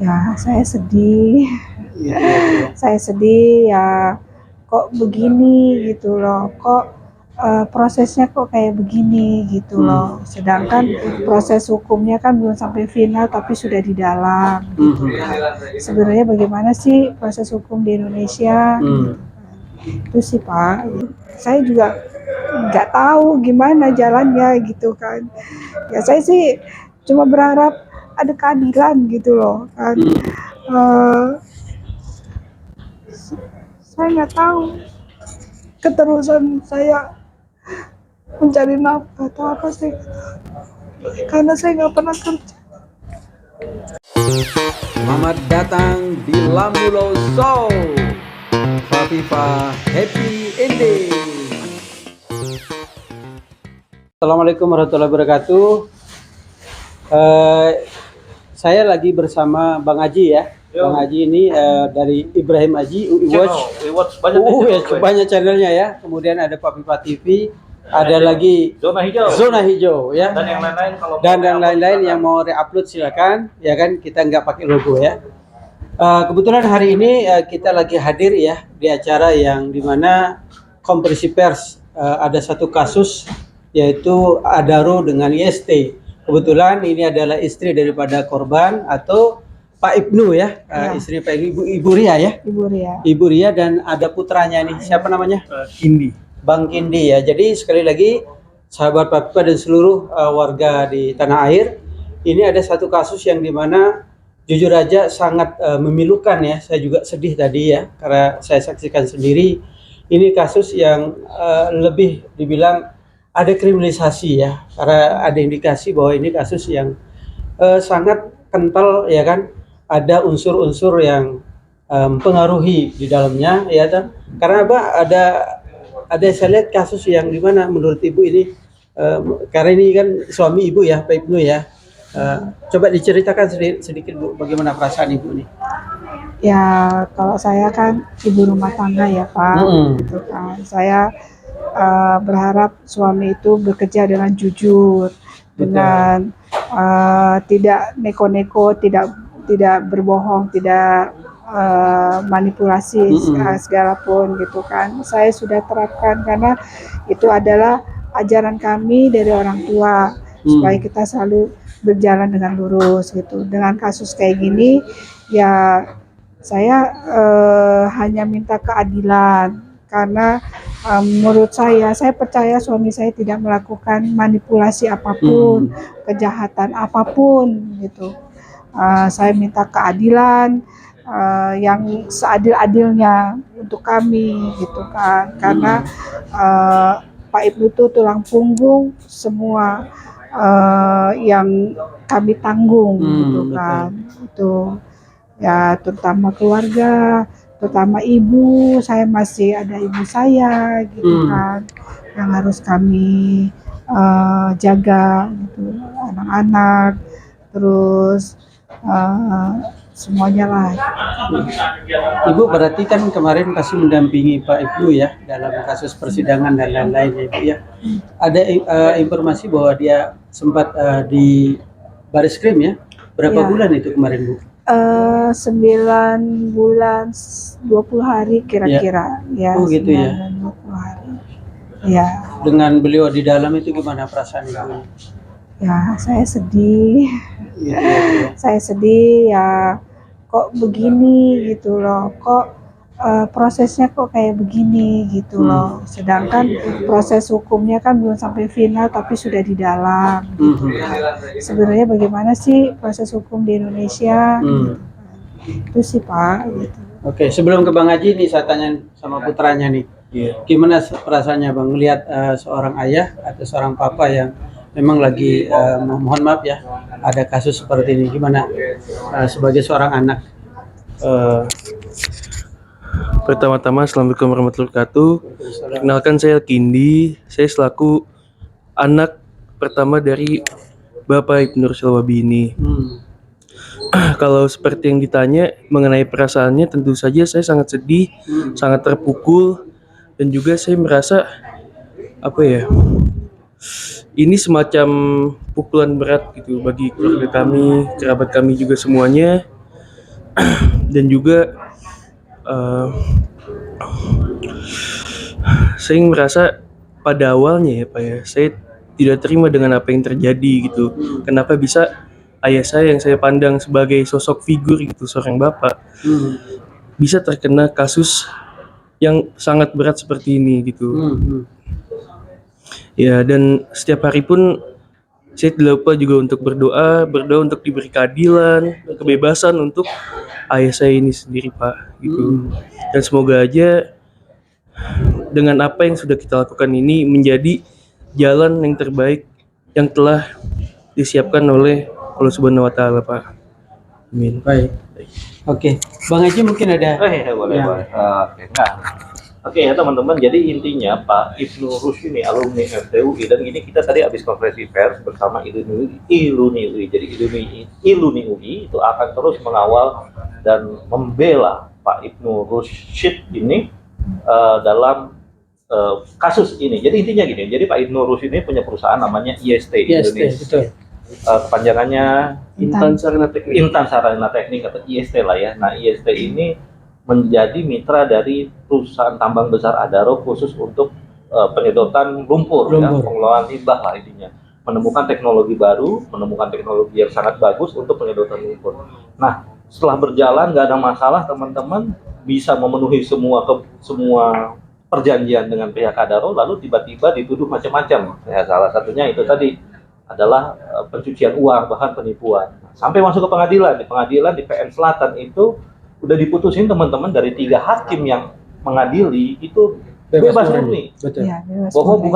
Ya, saya sedih. Iya, iya. Saya sedih ya, kok begini gitu loh. Kok prosesnya kok kayak begini gitu loh. Sedangkan proses hukumnya kan belum sampai final tapi sudah di dalam gitu kan. Sebenarnya bagaimana sih proses hukum di Indonesia? Gitu. Itu sih Pak. Saya juga nggak tahu gimana jalannya gitu kan. Ya saya sih cuma berharap ada keadilan gitu loh kan. Eh, saya nggak tahu keterusan saya mencari nafkah atau apa sih, karena saya nggak pernah kerja. Selamat datang di Lamulo Show. Fafifa Happy Ending. Assalamualaikum warahmatullahi wabarakatuh. Saya lagi bersama Bang Haji ya. Bang Haji ini dari Ibrahim Haji Watch banyak channelnya ya. Kemudian ada Fafifa TV, ada lagi Zona Hijau ya. Dan yang lain-lain kalau Dan yang lain-lain yang mau re-upload silakan ya kan, kita nggak pakai logo ya. Kebetulan hari ini kita lagi hadir ya di acara yang dimana konferensi pers, ada satu kasus yaitu Adaro dengan IST. Kebetulan ini adalah istri daripada korban atau Pak Ibnu ya, istri Pak Ibnu, Ibu Ria ya. Ibu Ria dan ada putranya nih, siapa namanya? Kindi. Bang Kindi ya. Jadi sekali lagi sahabat Fafifa dan seluruh warga di tanah air, ini ada satu kasus yang dimana jujur aja sangat memilukan ya. Saya juga sedih tadi ya karena saya saksikan sendiri. Ini kasus yang lebih dibilang ada kriminalisasi ya, karena ada indikasi bahwa ini kasus yang sangat kental ya kan. Ada unsur-unsur yang mempengaruhi di dalamnya ya kan. Karena apa? Ada saya lihat kasus yang dimana menurut ibu ini karena ini kan suami ibu ya, Pak Ibnu ya. Coba diceritakan sedikit Bu, bagaimana perasaan ibu nih? Ya kalau saya kan ibu rumah tangga ya Pak, gitu kan. Saya berharap suami itu bekerja dengan jujur, dengan tidak neko-neko, tidak berbohong, tidak manipulasi segala pun gitu kan. Saya sudah terapkan karena itu adalah ajaran kami dari orang tua supaya kita selalu berjalan dengan lurus gitu. Dengan kasus kayak gini ya saya hanya minta keadilan karena menurut saya percaya suami saya tidak melakukan manipulasi apapun, kejahatan apapun gitu. Saya minta keadilan yang seadil-adilnya untuk kami gitu kan, karena Pak Ibnu itu tulang punggung semua yang kami tanggung gitu kan. Itu ya terutama keluarga, terutama ibu. Saya masih ada ibu saya gitu kan yang harus kami jaga gitu, anak-anak terus semuanya lah. Ibu berarti kan kemarin kasih mendampingi Pak Ibnu ya dalam kasus persidangan dan lain-lain ya Ibu ya. Ada informasi bahwa dia sempat di baris krim ya. Berapa bulan itu kemarin Bu? 9 bulan 20 hari kira-kira ya. Oh gitu ya. 20 hari. Ya. Dengan beliau di dalam itu gimana perasaan Ibu? Ya saya sedih. Saya sedih ya, kok begini gitu loh. Kok prosesnya kok kayak begini gitu loh. Sedangkan proses hukumnya kan belum sampai final tapi sudah di dalam gitu kan. Sebenarnya bagaimana sih proses hukum di Indonesia? Gitu. Itu sih Pak gitu. Oke, sebelum ke Bang Haji nih saya tanya sama putranya nih. Gimana perasaannya Bang melihat seorang ayah atau seorang papa yang memang lagi mohon maaf ya ada kasus seperti ini, gimana sebagai seorang anak? Pertama-tama Assalamualaikum warahmatullahi wabarakatuh. Perkenalkan saya Kindi. Saya selaku anak pertama dari Bapak Ibnu Syalwabini. Kalau seperti yang ditanya mengenai perasaannya, tentu saja saya sangat sedih, sangat terpukul, dan juga saya merasa ini semacam pukulan berat gitu bagi keluarga kami, kerabat kami juga semuanya. dan juga eh, saya merasa pada awalnya ya Pak ya, saya tidak terima dengan apa yang terjadi gitu. Kenapa bisa ayah saya yang saya pandang sebagai sosok figur gitu, seorang bapak, bisa terkena kasus yang sangat berat seperti ini gitu. Ya, dan setiap hari pun saya tidak lupa juga untuk berdoa untuk diberi keadilan, kebebasan untuk ayah saya ini sendiri Pak gitu. Dan semoga aja dengan apa yang sudah kita lakukan ini menjadi jalan yang terbaik yang telah disiapkan oleh Allah Subhanahu wa taala Pak. Amin. Baik. Oke, Bang Haji mungkin ada. Boleh, Ya. boleh. Oke, nah. Oke ya teman-teman, jadi intinya Pak Ibnu Rus ini alumni FTUI, dan ini kita tadi habis konferensi pers bersama Iluni UI. Jadi Iluni UI itu akan terus mengawal dan membela Pak Ibnu Rusyid ini dalam kasus ini. Jadi intinya gini, jadi Pak Ibnu Rus ini punya perusahaan namanya IST Yes, Indonesia. betul. Kepanjangannya Intan Sarana Teknik. Intan Sarana Teknik atau IST lah ya. Nah, IST ini menjadi mitra dari perusahaan tambang besar Adaro khusus untuk penyedotan lumpur. Ya, pengelolaan limbah lah intinya. Menemukan teknologi baru, menemukan teknologi yang sangat bagus untuk penyedotan lumpur. Nah, setelah berjalan nggak ada masalah, teman-teman bisa memenuhi semua perjanjian dengan pihak Adaro, lalu tiba-tiba dituduh macam-macam. Ya, salah satunya itu tadi adalah pencucian uang, bahkan penipuan. Sampai masuk ke pengadilan. Di pengadilan di PN Selatan itu udah diputusin teman-teman dari 3 hakim yang mengadili itu bebas murni. Betul. Ya, bebas Bahwa murni.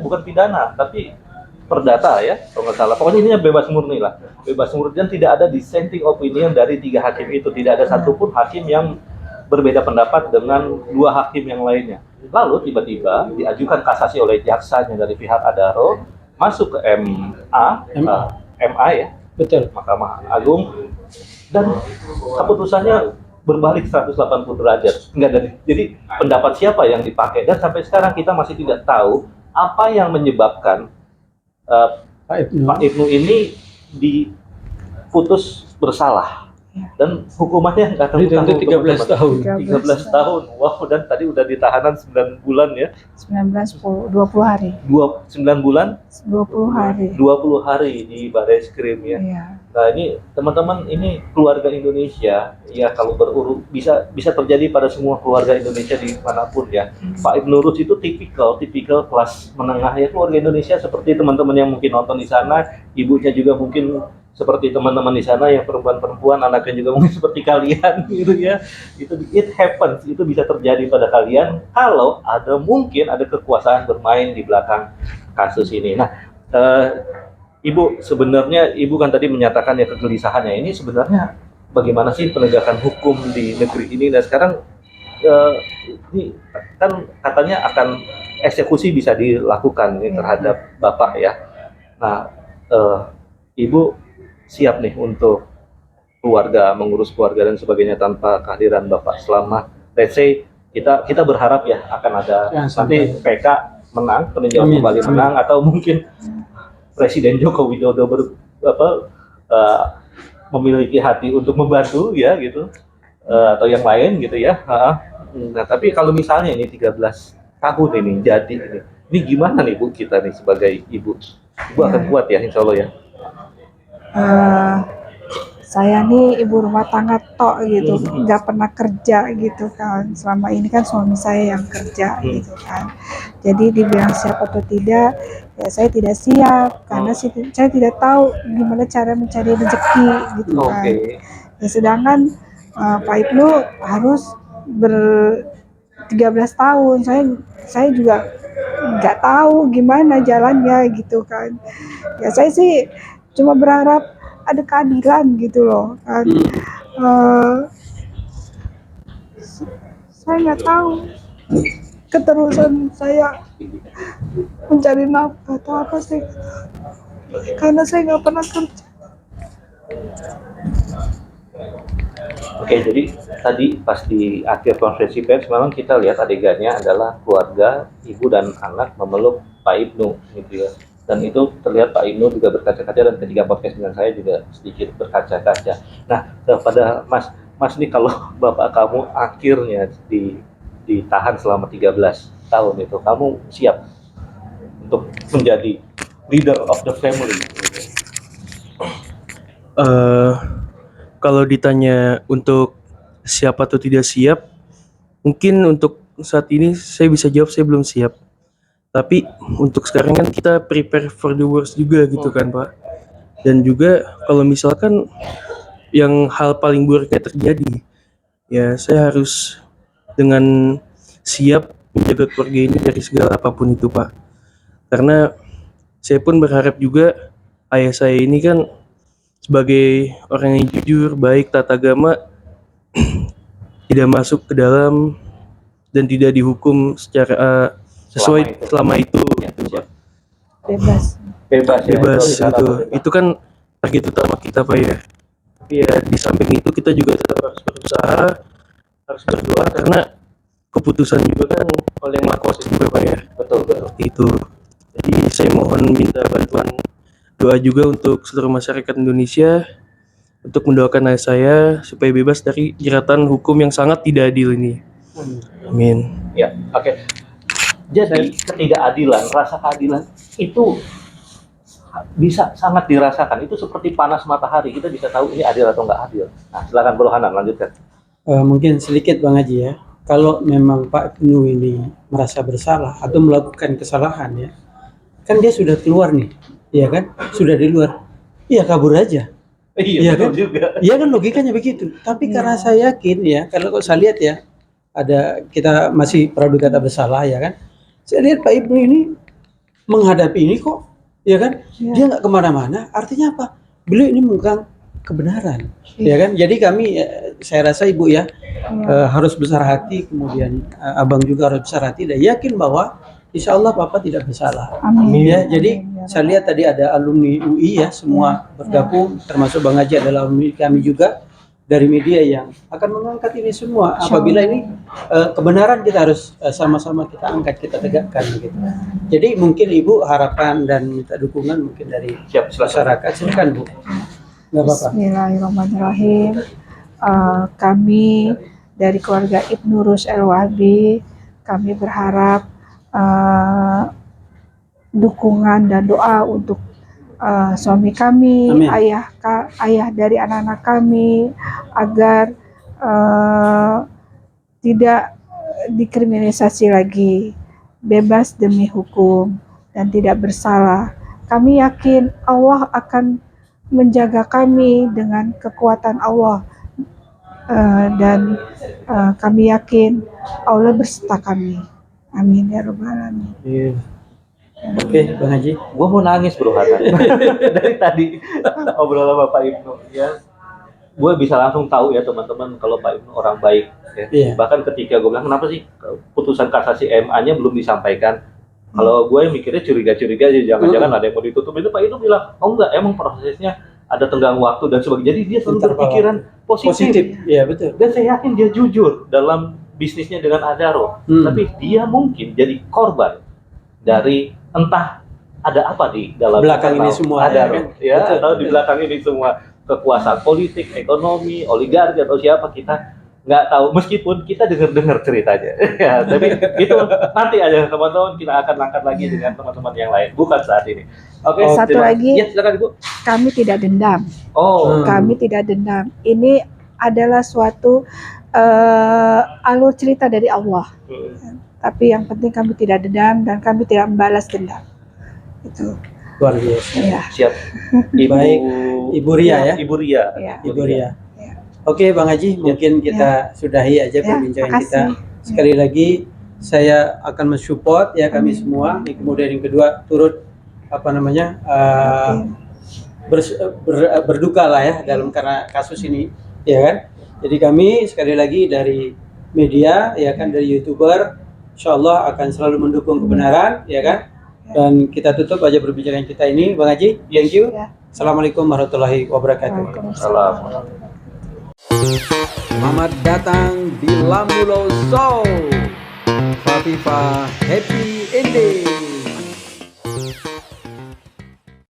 bukan pidana, tapi perdata ya, kalau nggak salah. Pokoknya intinya bebas murni lah. Bebas murni, dan tidak ada dissenting opinion dari 3 hakim itu. Tidak ada satupun hakim yang berbeda pendapat dengan 2 hakim yang lainnya. Lalu tiba-tiba diajukan kasasi oleh jaksanya dari pihak Adaro, masuk ke MA ya, Betul. Mahkamah Agung, dan keputusannya berbalik 180 derajat. Jadi pendapat siapa yang dipakai, dan sampai sekarang kita masih tidak tahu apa yang menyebabkan Pak Ibnu ini diputus bersalah. Dan hukumannya nggak tahu, Dituntut 13 tahun. 13 tahun. Wow, dan tadi udah ditahanan 9 bulan ya. 20 hari. 9 bulan 20 hari. 20 hari di Barreskrim ya. Iya. Nah, ini teman-teman, ini keluarga Indonesia ya, kalau bisa terjadi pada semua keluarga Indonesia dimanapun ya. Pak Ibnu Rus itu tipikal kelas menengah ya, keluarga Indonesia seperti teman-teman yang mungkin nonton di sana, ibunya juga mungkin seperti teman-teman di sana yang perempuan-perempuan, anaknya juga mungkin seperti kalian gitu ya. It happens, itu bisa terjadi pada kalian kalau mungkin ada kekuasaan bermain di belakang kasus ini. Nah, Ibu, sebenarnya Ibu kan tadi menyatakan ya kegelisahannya ini sebenarnya bagaimana sih penegakan hukum di negeri ini. Dan sekarang ini kan katanya akan eksekusi bisa dilakukan ini terhadap Bapak ya. Nah, Ibu siap nih untuk mengurus keluarga dan sebagainya tanpa kehadiran Bapak selama, let's say kita berharap ya akan ada nanti PK menang, peninjauan kembali menang, atau mungkin Presiden Joko Widodo memiliki hati untuk membantu ya gitu, atau yang lain gitu ya. Nah, tapi kalau misalnya ini 13 tahun ini jadi ini gimana nih Bu, kita nih sebagai ibu akan kuat ya insya Allah ya. Saya nih ibu rumah tangga tok gitu, nggak pernah kerja gitu kan. Selama ini kan suami saya yang kerja gitu kan. Jadi dibilang siap atau tidak, ya saya tidak siap karena saya tidak tahu gimana cara mencari rezeki gitu kan. Ya, sedangkan Pak Ibnu harus 13 tahun. Saya juga nggak tahu gimana jalannya gitu kan. Ya saya sih cuma berharap ada keadilan gitu loh kan. Saya nggak tahu keterusan saya mencari nafkah atau apa sih, karena saya nggak pernah kerja. Oke, jadi tadi pas di akhir konferensi pers memang kita lihat adegannya adalah keluarga, ibu dan anak memeluk Pak Ibnu gitu ya. Dan itu terlihat Pak Ibnu juga berkaca-kaca, dan ketika podcast dengan saya juga sedikit berkaca-kaca. Nah, pada Mas, Mas nih kalau bapak kamu akhirnya ditahan selama 13 tahun itu, kamu siap untuk menjadi leader of the family? Kalau ditanya untuk siap atau tidak siap, mungkin untuk saat ini saya bisa jawab saya belum siap. Tapi untuk sekarang kan kita prepare for the worst juga gitu kan Pak. Dan juga kalau misalkan yang hal paling buruknya terjadi, ya saya harus dengan siap menjaga keluarga ini dari segala apapun itu Pak. Karena saya pun berharap juga ayah saya ini kan sebagai orang yang jujur, baik, taat agama, tidak masuk ke dalam dan tidak dihukum secara sesuai selama itu. Ya, siap. Bebas. Bebas ya. Bebas itu itu. Itu kan target utama kita Pak ya. Tapi ya di samping itu kita juga tetap harus berusaha, harus berdoa karena keputusan juga kan oleh yang Maha Kuasa juga Pak ya. Betul. Seperti itu. Jadi saya mohon minta bantuan doa juga untuk seluruh masyarakat Indonesia untuk mendoakan ayah saya supaya bebas dari jeratan hukum yang sangat tidak adil ini. Amin. Ya, oke. Jadi ketidakadilan, rasa keadilan itu bisa sangat dirasakan. Itu seperti panas matahari. Kita bisa tahu ini adil atau nggak adil. Nah, silakan Bro Hanan lanjutkan. Mungkin sedikit Bang Haji ya. Kalau memang Pak Ibnu ini merasa bersalah atau melakukan kesalahan ya, kan dia sudah keluar nih, ya kan? Sudah di luar, iya kabur aja. Iya betul kan? juga. Iya kan logikanya begitu. Tapi karena saya yakin ya, karena kalau saya lihat ya, ada kita masih praduga tak bersalah ya kan. Saya lihat Pak Ibnu ini menghadapi ini kok, ya kan? Dia nggak kemana-mana. Artinya apa? Beliau ini memegang kebenaran, ya kan? Jadi kami, saya rasa Ibu ya, harus besar hati. Kemudian Abang juga harus besar hati dan yakin bahwa Insya Allah Papa tidak bersalah. Amin. Ya, jadi saya lihat tadi ada alumni UI ya, semua bergabung, termasuk Bang Haji adalah alumni kami juga dari media yang akan mengangkat ini semua. Apabila ini kebenaran kita harus sama-sama kita angkat, kita tegakkan begitu. Jadi mungkin Ibu harapan dan minta dukungan mungkin dari masyarakat. Silakan Bu. Nggak apa-apa. Bismillahirrahmanirrahim. Kami dari keluarga Ibnu Rus El-Wahabi, kami berharap dukungan dan doa untuk suami kami, Amin. ayah dari anak-anak kami agar tidak dikriminalisasi lagi, bebas demi hukum dan tidak bersalah. Kami yakin Allah akan menjaga kami dengan kekuatan Allah, dan kami yakin Allah berserta kami. Amin ya rabbal alamin. Oke, Bang Haji. Gue mau nangis Bro Hanan. Dari tadi obrolan Bapak Ibnu ya, gue bisa langsung tahu ya teman-teman kalau Pak Ibnu orang baik ya. Iya. Bahkan ketika gue bilang kenapa sih putusan kasasi MA-nya belum disampaikan, kalau gue mikirnya curiga-curiga aja, jangan-jangan ada yang mau ditutup. Itu Pak Ibnu bilang, oh enggak, emang prosesnya ada tenggang waktu dan sebagainya. Jadi dia selalu berpikiran positif. Iya betul. Dan saya yakin dia jujur dalam bisnisnya dengan Adaro. Tapi dia mungkin jadi korban dari entah ada apa di dalam belakang ini semua Adaro, ya, kan? Atau di belakang ini semua kekuasaan politik, ekonomi, oligarki atau siapa, kita nggak tahu, meskipun kita dengar ceritanya. Ya, tapi itu nanti aja teman-teman, kita akan angkat lagi dengan teman-teman yang lain, bukan saat ini. Oke, Satu lagi, ya, silakan Ibu. kami tidak dendam. Oh, Kami tidak dendam. Ini adalah suatu alur cerita dari Allah. Tapi yang penting kami tidak dendam dan kami tidak membalas dendam. Itu. Luar biasa. Ya. siap. Ibu, Baik, Ibu Ria ya. Ibu Ria. Ya. Ibu Ria. Ya. Oke, Bang Haji, mungkin kita sudahi aja perbincangan makasih. kita. Sekali lagi saya akan mensupport ya kami semua. Kemudian yang kedua turut berduka lah ya dalam karena kasus ini, ya kan. Jadi kami sekali lagi dari media ya kan, dari YouTuber, insyaallah akan selalu mendukung kebenaran ya kan. Dan kita tutup aja perbincangan kita ini, Bang Haji. Thank you. Ya. Assalamualaikum warahmatullahi wabarakatuh. Waalaikumsalam. Selamat datang di Lambulo Show. Fafifa Happy Ending.